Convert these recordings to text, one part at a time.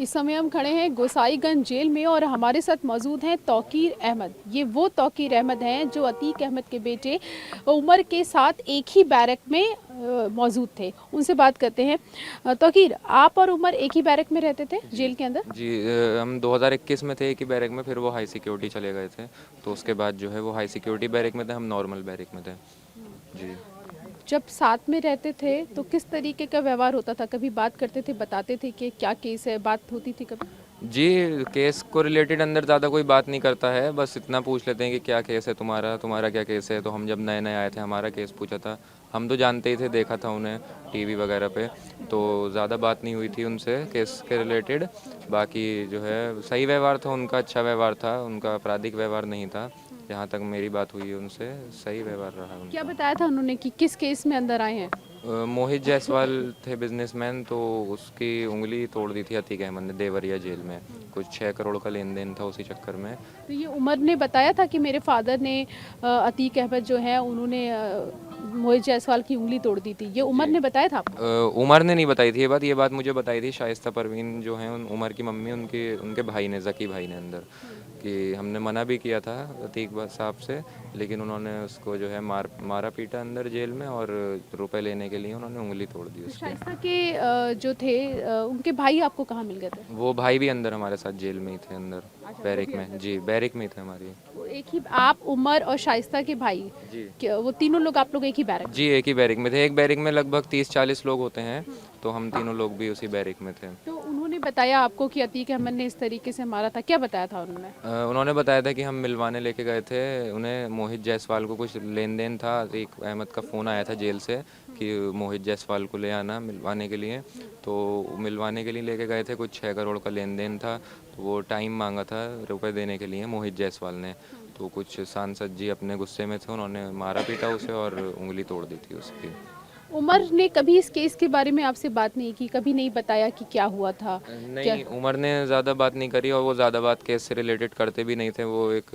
इस समय हम खड़े हैं गोसाईगंज जेल में और हमारे साथ मौजूद हैं तौकीर अहमद। ये वो तौकीर अहमद हैं जो अतीक अहमद के बेटे उमर के साथ एक ही बैरक में मौजूद थे। उनसे बात करते हैं। तौकीर, आप और उमर एक ही बैरक में रहते थे जी। जेल के अंदर? जी, हम 2021 में थे एक ही बैरक में, फिर वो हाई सिक्योरिटी चले गए थे। तो उसके बाद जो है वो हाई सिक्योरिटी बैरक में थे, हम नॉर्मल बैरक में थे। जी। जब साथ में रहते थे तो किस तरीके का व्यवहार होता था? कभी बात करते थे, बताते थे कि क्या केस है, बात होती थी कभी? जी, केस को रिलेटेड अंदर ज़्यादा कोई बात नहीं करता है, बस इतना पूछ लेते हैं कि क्या केस है तुम्हारा, तुम्हारा क्या केस है। तो हम जब नए नए आए थे हमारा केस पूछा था, हम तो जानते ही थे, देखा था उन्हें टीवी वगैरह पे, तो ज़्यादा बात नहीं हुई थी उनसे केस के रिलेटेड। बाकी जो है सही व्यवहार था उनका, अच्छा व्यवहार था उनका, आपराधिक व्यवहार नहीं था। जहाँ तक मेरी बात हुई है उनसे, सही व्यवहार रहा क्या उनका। बताया था उन्होंने कि किस केस में अंदर आए हैं? मोहित जायसवाल थे बिजनेसमैन, तो उसकी उंगली तोड़ दी थी अतीक अहमद ने देवरिया जेल में। कुछ 6 करोड़ का लेन देन था उसी चक्कर में। तो ये उमर ने बताया था कि मेरे फादर ने अतीक अहमद जो है उन्होंने मोहित जायसवाल की उंगली तोड़ दी थी। ये उमर जी। ने बताया था आपको? उमर ने नहीं बताई थी ये बात मुझे बताई थी शाइस्ता परवीन जो हैं उमर की मम्मी, उनके उनके भाई ने, ज़की भाई ने अंदर, कि हमने मना भी किया था अतीक साहब से, लेकिन उन्होंने उसको जो है मारा पीटा अंदर जेल में, और रुपए लेने के लिए उन्होंने उंगली तोड़ दी तो उसकी। शाइस्ता के जो थे उनके भाई आपको कहाँ मिल गए थे? वो भाई भी अंदर हमारे साथ जेल में ही थे अंदर, अच्छा, वो बैरिक भी में। अंदर जी, थे। बैरिक में ही थे हमारी। वो एक ही, आप, उमर और शाइस्ता के भाई, जी। वो तीनों लोग आप लोग एक ही बैरक में? जी, एक ही बैरिक में थे। एक बैरिक में लगभग 30-40 लोग होते हैं, तो हम तीनों लोग भी उसी बैरिक में थे। तो उन्होंने बताया आपको कि अतीक अहमद ने इस तरीके से मारा था? क्या बताया था उन्होंने? उन्होंने बताया था कि हम मिलवाने लेके गए थे उन्हें, मोहित जायसवाल को कुछ लेन देन था। एक अहमद का फ़ोन आया था जेल से कि मोहित जायसवाल को ले आना मिलवाने के लिए। तो मिलवाने के लिए लेके गए थे, कुछ 6 करोड़ का लेन देन था। तो वो टाइम मांगा था रुपए देने के लिए मोहित जायसवाल ने। तो कुछ सांसद जी अपने गुस्से में थे, उन्होंने मारा पीटा उसे और उंगली तोड़ दी थी उसकी। उमर ने कभी इस केस के बारे में आपसे बात नहीं की? कभी नहीं बताया कि क्या हुआ था? क्या? नहीं, उमर ने ज़्यादा बात नहीं करी, और वो ज़्यादा बात केस से रिलेटेड करते भी नहीं थे। वो एक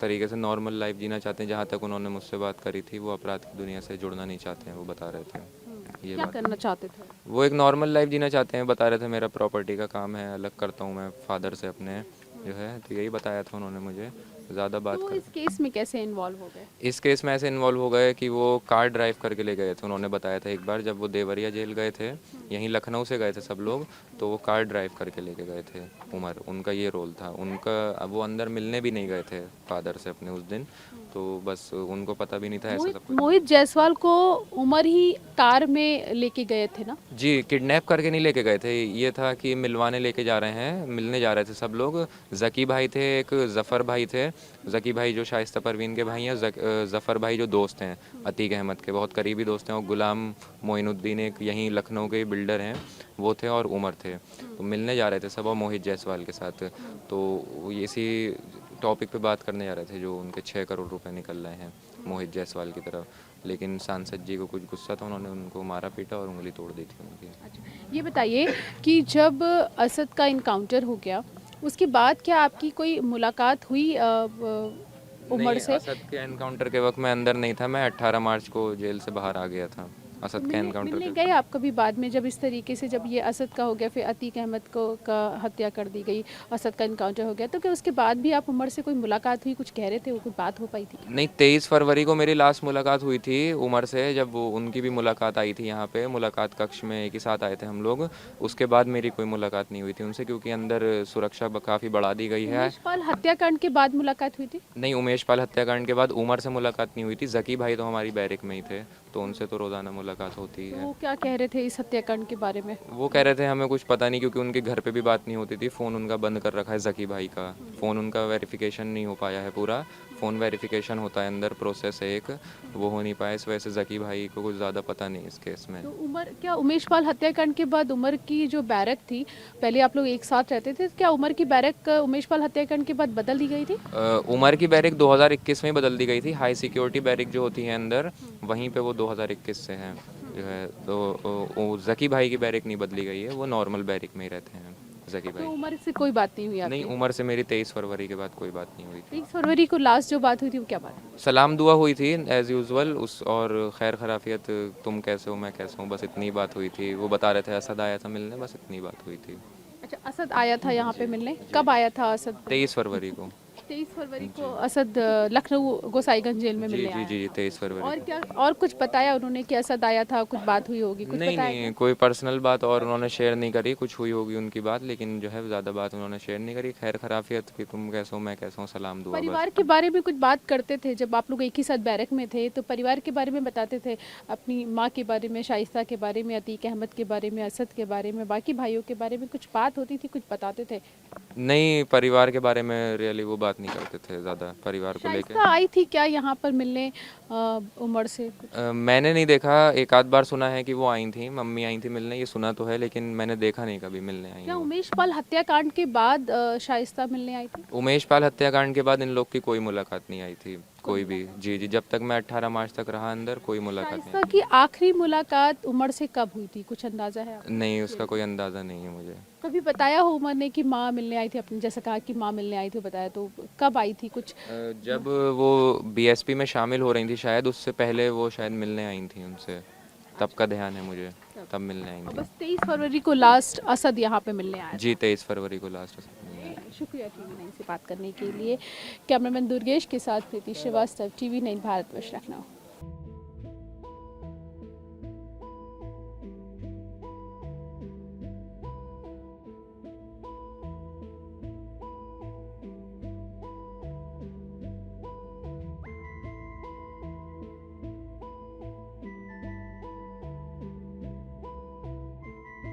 तरीके से नॉर्मल लाइफ जीना चाहते हैं। जहाँ तक उन्होंने मुझसे बात करी थी, वो अपराध की दुनिया से जुड़ना नहीं चाहते हैं, वो बता रहे थे ये क्या बात। करना चाहते थे? वो एक नॉर्मल लाइफ जीना चाहते हैं, बता रहे थे मेरा प्रॉपर्टी का काम है, अलग करता हूँ मैं फादर से अपने, जो है। तो यही बताया था उन्होंने मुझे, ज़्यादा तो बात वो कर। इस केस में कैसे इन्वॉल्व हो गए? इस केस में ऐसे इन्वॉल्व हो गए कि वो कार ड्राइव करके ले गए थे। उन्होंने बताया था एक बार जब वो देवरिया जेल गए थे, यहीं लखनऊ से गए थे सब लोग, तो वो कार ड्राइव करके लेके गए थे उमर। उनका ये रोल था उनका। अब वो अंदर मिलने भी नहीं गए थे फादर से अपने उस दिन, तो बस उनको पता भी नहीं था ऐसा मोहित सब कुछ। मोहित जायसवाल को उमर ही कार में लेके गए थे ना? जी, किडनैप करके नहीं लेके गए थे। ये था कि मिलवाने लेके जा रहे हैं, मिलने जा रहे थे सब लोग। ज़की भाई थे, एक ज़फ़र भाई थे। ज़की भाई जो शाइस्ता परवीन के भाई हैं, ज़फ़र भाई जो दोस्त हैं अतीक अहमद के, बहुत करीबी दोस्त हैं। और गुलाम मोइनुद्दीन एक यहीं लखनऊ के बिल्डर हैं, वो थे, और उमर थे। तो मिलने जा रहे थे सब, और मोहित जायसवाल के साथ। तो इसी टॉपिक पे बात करने जा रहे थे, जो उनके 6 करोड़ रुपए निकल रहे हैं मोहित जायसवाल की तरफ। लेकिन सांसद जी को कुछ गुस्सा था, उन्होंने उनको मारा पीटा और उंगली तोड़ दी थी उनकी। अच्छा, ये बताइए कि जब असद का इनकाउंटर हो गया, उसके बाद क्या आपकी कोई मुलाकात हुई उमर नहीं, से? असद के एनकाउंटर के वक्त मैं अंदर नहीं था, मैं 18 मार्च को जेल से बाहर आ गया था तो असद के मिलने एनकाउंटर मिलने के। गए आप कभी बाद में, जब इस तरीके से, जब ये असद का हो गया, फिर अतीक अहमद को का हत्या कर दी गई, असद का इनकाउंटर हो गया, तो क्या उसके बाद भी आप उमर से कोई मुलाकात हुई, कुछ कह रहे थे, वो कोई बात हो पाई थी क्या? नहीं, 23 फरवरी को मेरी लास्ट मुलाकात हुई थी उमर से, जब वो उनकी भी मुलाकात आई थी यहाँ पे मुलाकात कक्ष में, एक ही साथ आए थे हम लोग। उसके बाद मेरी कोई मुलाकात नहीं हुई थी उनसे, क्योंकि अंदर सुरक्षा काफ़ी बढ़ा दी गई है। उमेश पाल हत्याकांड के बाद मुलाकात हुई थी? नहीं, उमेश पाल हत्याकांड के बाद उमर से मुलाकात नहीं हुई थी। ज़की भाई तो हमारी बैरिक में ही थे, तो उनसे तो रोज़ाना मुलाकात होती ही तो है। वो क्या कह रहे थे इस हत्याकांड के बारे में? वो कह रहे थे हमें कुछ पता नहीं, क्योंकि उनके घर पे भी बात नहीं होती थी। फ़ोन उनका बंद कर रखा है ज़की भाई का। फ़ोन उनका वेरिफिकेशन नहीं हो पाया है पूरा। फ़ोन वेरिफिकेशन होता है अंदर, प्रोसेस है एक, वो हो नहीं पाया। इस वजह से ज़की भाई को कुछ ज़्यादा पता नहीं इस केस में। तो उमर, क्या उमेश पाल हत्याकांड के बाद उमर की जो बैरक थी, पहले आप लोग एक साथ रहते थे, क्या उमर की बैरक उमेश पाल हत्याकांड के बाद बदल दी गई थी? उमर की बैरिक 2021 में ही बदल दी गई थी। हाई सिक्योरिटी बैरिक जो होती है अंदर, वहीं पे वो 2021 से हैं जो है। तो ज़की भाई की बैरिक नहीं बदली गई है, वो नॉर्मल बैरिक में ही रहते हैं ज़की तो भाई। उमर से कोई बात नहीं हुई नहीं, आपकी? उमर से मेरी 23 फरवरी के बाद कोई बात नहीं हुई थी। 23 फरवरी को लास्ट जो बात हुई थी वो क्या बात हुई? सलाम दुआ हुई थी एज़ यूजुअल उस, और खैर खराफियत, तुम कैसे हो मैं कैसा हूँ, बस इतनी बात हुई थी। वो बता रहे थे असद आया था मिलने, बस इतनी बात हुई थी। अच्छा, असद आया था यहाँ पे मिलने, कब आया था असद? 23 फरवरी को। 23 फरवरी को असद लखनऊ गोसाईगंज जेल में जी मिलने जी आया। जी 23 फरवरी और को। क्या और कुछ बताया उन्होंने कि असद आया था, कुछ बात हुई होगी, कुछ नहीं बताया नहीं, क्या? कोई पर्सनल बात और उन्होंने शेयर नहीं करी। कुछ हुई होगी उनकी बात, लेकिन जो है ज़्यादा बात उन्होंने शेयर नहीं करी। खैर खराफियत कि तुम कैसे हो, मैं कैसा हूँ, सलाम दुआ, बस। परिवार के बारे में कुछ बात करते थे जब आप लोग एक ही साथ बैरक में थे, तो परिवार के बारे में बताते थे, अपनी माँ के बारे में, शाइस्ता के बारे में, अतीक अहमद के बारे में, असद के बारे में, बाकी भाइयों के बारे में कुछ बात होती थी, कुछ बताते थे? नहीं, परिवार के बारे में रियली वो बात नहीं करते थे ज़्यादा परिवार को लेके। शाइस्ता आई थी क्या यहाँ पर मिलने उमर से कुछ? मैंने नहीं देखा, एक आध बार सुना है कि वो आई थी, मम्मी आई थी मिलने, ये सुना तो है, लेकिन मैंने देखा नहीं कभी मिलने आई क्या वो। उमेश पाल हत्याकांड के बाद शाइस्ता मिलने आई थी? उमेश पाल हत्याकांड के बाद इन लोग की कोई मुलाकात नहीं आई थी, कोई भी। जी जी, जब तक मैं 18 मार्च तक रहा अंदर, कोई मुलाकात नहीं शाइस्ता की आखिरी मुलाकात उमर से कब हुई थी, कुछ अंदाजा है आपको? आई। नहीं, उसका कोई अंदाज़ा नहीं है मुझे। कभी बताया हो उमर ने कि माँ मिलने आई थी, अपने जैसे कहा कि माँ मिलने आई थी, बताया तो कब आई थी कुछ? जब वो बीएसपी में शामिल हो रही थी शायद, उससे पहले वो शायद मिलने आई थी उनसे, तब का ध्यान है मुझे, तब मिलने आई और थी। बस 23 फरवरी को लास्ट असद यहाँ पे मिलने आया जी था। 23 फरवरी को लास्ट। शुक्रिया TV9 से बात करने के लिए। कैमरामैन दुर्गेश के साथ प्रीति श्रीवास्तव, TV9 भारतवर्ष लखनऊ।